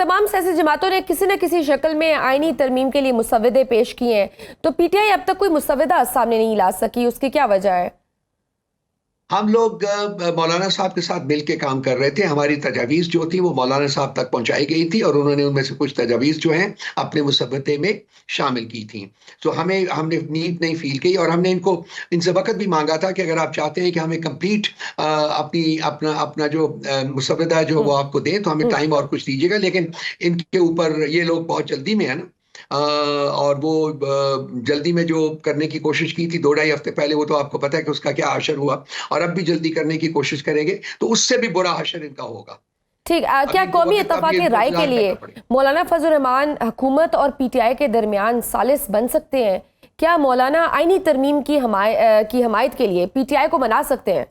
تمام سیاسی جماعتوں نے کسی نہ کسی شکل میں آئینی ترمیم کے لیے مسودے پیش کیے ہیں، تو پی ٹی آئی اب تک کوئی مسودہ سامنے نہیں لا سکی، اس کی کیا وجہ ہے؟ ہم لوگ مولانا صاحب کے ساتھ مل کے کام کر رہے تھے. ہماری تجاویز جو تھی وہ مولانا صاحب تک پہنچائی گئی تھی اور انہوں نے ان میں سے کچھ تجاویز جو ہیں اپنے مسودے میں شامل کی تھیں. تو ہم نے نیڈ نہیں فیل کی اور ہم نے ان سے وقت بھی مانگا تھا کہ اگر آپ چاہتے ہیں کہ ہمیں کمپلیٹ اپنا جو مسودہ ہے جو وہ آپ کو دیں تو ہمیں ٹائم اور کچھ دیجیے گا. لیکن ان کے اوپر یہ لوگ بہت جلدی میں ہے نا، اور وہ جلدی میں جو کرنے کی کوشش کی تھی 2-2.5 ہفتے پہلے، وہ تو آپ کو پتا ہے کہ اس کا کیا حشر ہوا، اور اب بھی جلدی کرنے کی کوشش کریں گے تو اس سے بھی برا حشر ان کا ہوگا. ٹھیک، کیا قومی اتفاق رائے کے لیے مولانا فضل الرحمان حکومت اور پی ٹی آئی کے درمیان ثالث بن سکتے ہیں؟ کیا مولانا آئینی ترمیم کی حمایت کے لیے پی ٹی آئی کو منا سکتے ہیں؟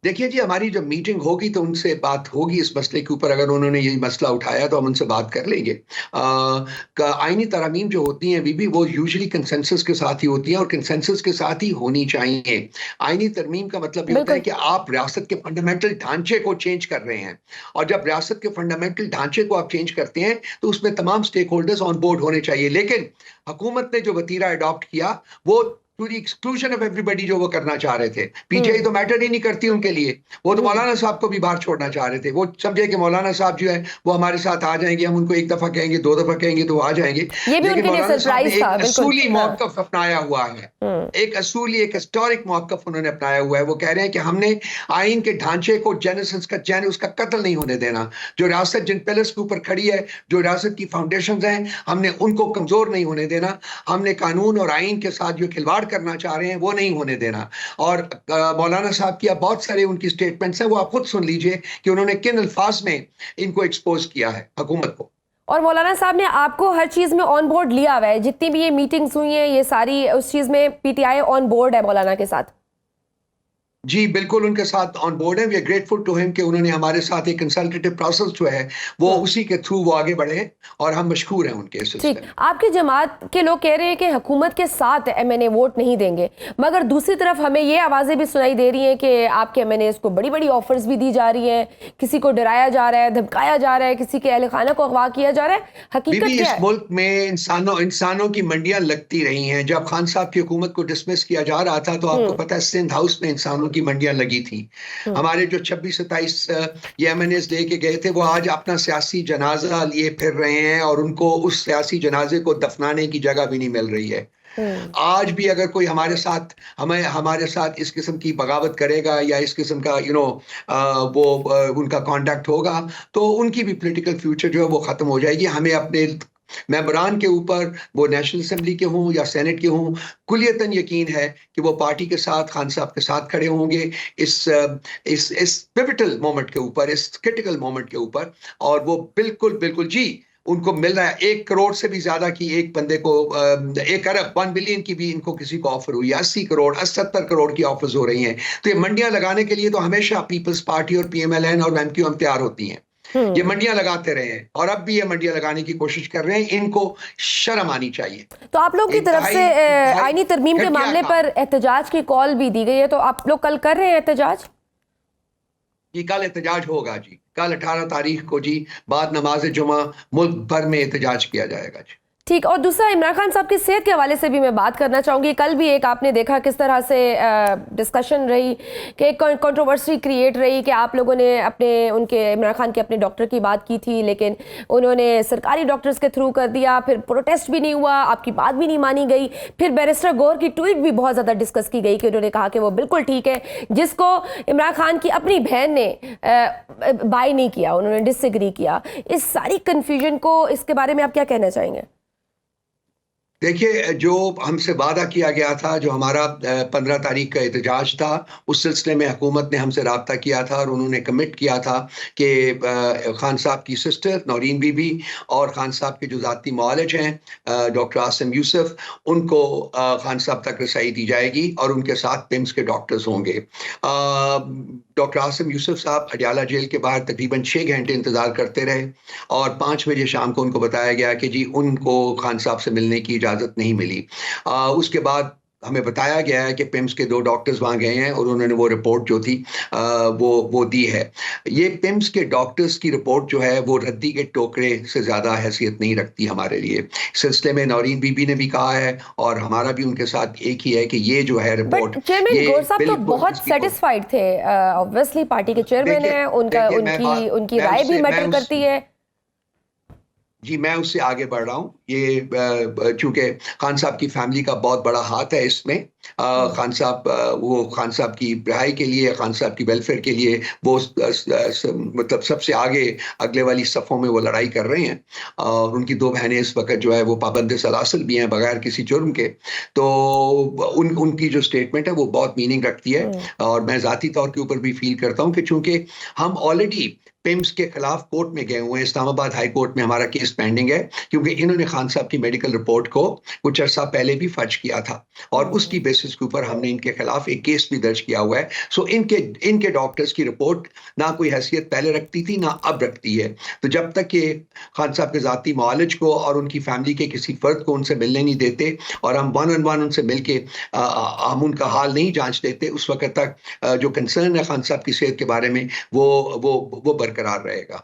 دیکھیے جی، ہماری جب میٹنگ ہوگی تو ان سے بات ہوگی اس مسئلے کے اوپر. اگر انہوں نے یہ مسئلہ اٹھایا تو ہم ان سے بات کر لیں گے. آئینی ترامیم جو ہوتی ہیں بھی وہ یوزلی کنسنسس کے ساتھ ہی ہوتی ہیں اور کنسنسس کے ساتھ ہی ہونی چاہیے. آئینی ترمیم کا مطلب یہ ہوتا ہے کہ آپ ریاست کے فنڈامنٹل ڈھانچے کو چینج کر رہے ہیں، اور جب ریاست کے فنڈامنٹل ڈھانچے کو آپ چینج کرتے ہیں تو اس میں تمام سٹیک ہولڈرز آن بورڈ ہونے چاہیے. لیکن حکومت نے جو وتیرہ اڈاپٹ کیا وہ to the exclusion of everybody جو وہ کرنا چاہ رہے تھے. پی ٹی آئی تو میٹر ہی نہیں کرتی ان کے لیے. وہ تو مولانا صاحب کو بھی باہر چھوڑنا چاہ رہے تھے. وہ سمجھے کہ مولانا صاحب جو ہے وہ ہمارے ساتھ آ جائیں گے، ہم ان کو 1 دفعہ کہیں گے 2 دفعہ کہیں گے تو وہ آ جائیں گے. لیکن مولانا صاحب نے ایک اصولی موقف اپنایا ہوا ہے، ایک ہسٹورک موقف انہوں نے اپنایا ہوا ہے. وہ کہہ رہے ہیں کہ ہم نے آئین کے ڈھانچے کو اس کا قتل نہیں ہونے دینا. جو ریاست جن پلرز کے اوپر کھڑی ہے، جو ریاست کی فاؤنڈیشنز ہیں، ہم نے ان کو کمزور نہیں ہونے دینا. ہم نے قانون اور آئین کے ساتھ جو کھلواڑ کرنا چاہ رہے ہیں وہ نہیں ہونے دینا. اور مولانا صاحب کی بہت سارے ان کی سٹیٹمنٹس ہیں، وہ آپ خود سن لیجئے کہ انہوں نے کن الفاظ میں ان کو ایکسپوز کیا ہے حکومت کو. اور مولانا صاحب نے آپ کو ہر چیز میں آن بورڈ لیا ہوا ہے، جتنی بھی یہ میٹنگز ہوئی ہیں یہ ساری اس چیز میں P T I on board ہے مولانا کے ساتھ؟ جی بالکل ان کے ساتھ آن بورڈ ہے. وی آر گریٹفل ٹو ہم کہ انہوں نے ہمارے ساتھ ایک کنسلٹیٹو پروسیس جو ہے وہ اسی کے تھرو وہ آگے بڑھے ہیں اور ہم مشکور ہیں ان کے سلسلے میں. آپ کی جماعت کے لوگ کہہ رہے ہیں کہ حکومت کے ساتھ ایم این اے ووٹ نہیں دیں گے، مگر دوسری طرف ہمیں یہ آوازیں بھی سنائی دے رہی ہیں کہ آپ کے ایم این ایز کو بڑی بڑی آفرز بھی دی جا رہی ہیں، کسی کو ڈرایا جا رہا ہے، دھمکایا جا رہا ہے، کسی کے اہل خانہ کو اغوا کیا جا رہا ہے. حقیقت کیا ہے؟ اس ملک میں انسانوں کی منڈیاں لگتی رہی ہیں. جب خان صاحب کی حکومت کو ڈسمس کیا جا رہا تھا تو آپ کو پتہ ہے سندھ ہاؤس میں انسانوں کی منڈیاں لگی تھی. ہمارے جو 26-27 یہ ایم این ایز لے کے گئے تھے وہ آج اپنا سیاسی جنازہ لیے پھر رہے ہیں اور ان کو اس سیاسی جنازے کو دفنانے کی جگہ بھی نہیں مل رہی ہے. آج بھی اگر کوئی ہمارے ساتھ اس قسم کی بغاوت کرے گا یا اس قسم کا وہ ان کا کانٹیکٹ ہوگا تو ان کی بھی پولیٹیکل فیوچر جو ہے وہ ختم ہو جائے گی. ہمیں اپنے ممبران کے اوپر، وہ نیشنل اسمبلی کے ہوں یا سینٹ کے ہوں، کلیتاً یقین ہے کہ وہ پارٹی کے ساتھ، خان صاحب کے ساتھ کھڑے ہوں گے اس پیوٹل مومنٹ کے اوپر، اس کرٹیکل مومنٹ کے اوپر. اور وہ بالکل جی ان کو مل رہا ہے 1 کروڑ سے بھی زیادہ کی ایک بندے کو 1 ارب 1 بلین کی بھی ان کو کسی کو آفر ہوئی ہے. 80 کروڑ 70 کروڑ کی آفرز ہو رہی ہیں. تو یہ منڈیاں لگانے کے لیے تو ہمیشہ پیپلز پارٹی اور پی ایم ایل این اور ایم کیو ایم تیار ہوتی ہیں. یہ منڈیاں لگاتے رہے ہیں اور اب بھی یہ منڈیاں لگانے کی کوشش کر رہے ہیں. ان کو شرم آنی چاہیے. تو آپ لوگ کی طرف سے آئینی ترمیم کے معاملے پر احتجاج کی کال بھی دی گئی ہے، تو آپ لوگ کل کر رہے ہیں احتجاج؟ جی کل احتجاج ہوگا جی. کل 18 تاریخ کو جی بعد نماز جمعہ ملک بھر میں احتجاج کیا جائے گا جی. ٹھیک. اور دوسرا عمران خان صاحب کی صحت کے حوالے سے بھی میں بات کرنا چاہوں گی. کل بھی ایک آپ نے دیکھا کس طرح سے ڈسکشن رہی کہ ایک کنٹروورسی کریٹ رہی کہ آپ لوگوں نے ان کے عمران خان کے اپنے ڈاکٹر کی بات کی تھی لیکن انہوں نے سرکاری ڈاکٹرز کے تھرو کر دیا، پھر پروٹیسٹ بھی نہیں ہوا، آپ کی بات بھی نہیں مانی گئی. پھر بیرسٹر گور کی ٹویٹ بھی بہت زیادہ ڈسکس کی گئی کہ انہوں نے کہا کہ وہ بالکل ٹھیک ہے، جس کو عمران خان کی اپنی بہن نے بائی نہیں کیا، انہوں نے ڈس ایگری کیا. اس ساری کنفیوژن کو، اس کے بارے میں آپ کیا کہنا چاہیں گے؟ دیکھیے جو ہم سے وعدہ کیا گیا تھا، جو ہمارا 15 تاریخ کا احتجاج تھا، اس سلسلے میں حکومت نے ہم سے رابطہ کیا تھا اور انہوں نے کمٹ کیا تھا کہ خان صاحب کی سسٹر نورین بی بی اور خان صاحب کے جو ذاتی معالج ہیں ڈاکٹر عاصم یوسف، ان کو خان صاحب تک رسائی دی جائے گی اور ان کے ساتھ پمس کے ڈاکٹرز ہوں گے. ڈاکٹر عاصم یوسف صاحب اڈیالہ جیل کے باہر تقریباً 6 گھنٹے انتظار کرتے رہے اور 5 بجے شام کو ان کو بتایا گیا کہ جی ان کو خان صاحب سے ملنے کی اجازت نہیں ملی. اس کے بعد ہمیں بتایا گیا ہے کہ پیمز کے 2 ڈاکٹرز وہاں گئے ہیں اور انہوں نے وہ رپورٹ جو تھی وہ دی ہے. یہ پیمز کے ڈاکٹرز کی رپورٹ جو ہے وہ ردی کے ٹوکرے سے زیادہ حیثیت نہیں رکھتی ہمارے لیے. سلسلے میں نورین بی بی نے بھی کہا ہے اور ہمارا بھی ان کے ساتھ ایک ہی ہے کہ یہ جو ہے رپورٹ بٹ چیئرمین گور صاحب تو بہت سیٹسفائیڈ تھے، obviously پارٹی کے چیئرمین ہیں، ان کی رائے بھی میٹر کرتی ہے. جی میں اس سے آگے بڑھ رہا ہوں. یہ چونکہ خان صاحب کی فیملی کا بہت بڑا ہاتھ ہے اس میں. خان صاحب کی رہائی کے لیے، خان صاحب کی ویلفیئر کے لیے وہ مطلب سب سے آگے اگلے والی صفوں میں وہ لڑائی کر رہے ہیں. اور ان کی 2 بہنیں اس وقت جو ہے وہ پابند سلاسل بھی ہیں بغیر کسی جرم کے. تو ان کی جو اسٹیٹمنٹ ہے وہ بہت میننگ رکھتی ہے. اور میں ذاتی طور کے اوپر بھی فیل کرتا ہوں کہ چونکہ ہم آلریڈی پیمز کے خلاف کورٹ میں گئے ہوئے ہیں، اسلام آباد ہائی کورٹ میں ہمارا کیس پینڈنگ ہے، کیونکہ انہوں نے خان صاحب کی میڈیکل رپورٹ کو کچھ عرصہ پہلے بھی فرض کیا تھا اور اس کی بیسس کے اوپر ہم نے ان کے خلاف ایک کیس بھی درج کیا ہوا ہے. سو ان کے ڈاکٹرز کی رپورٹ نہ کوئی حیثیت پہلے رکھتی تھی نہ اب رکھتی ہے. تو جب تک کہ خان صاحب کے ذاتی معالج کو اور ان کی فیملی کے کسی فرد کو ان سے ملنے نہیں دیتے اور ہم 1 on 1 ان سے مل کے ہم ان کا حال نہیں جانچ دیتے، اس وقت تک جو کنسرن ہے خان صاحب کی صحت کے بارے میں وہ برقرار رہے گا.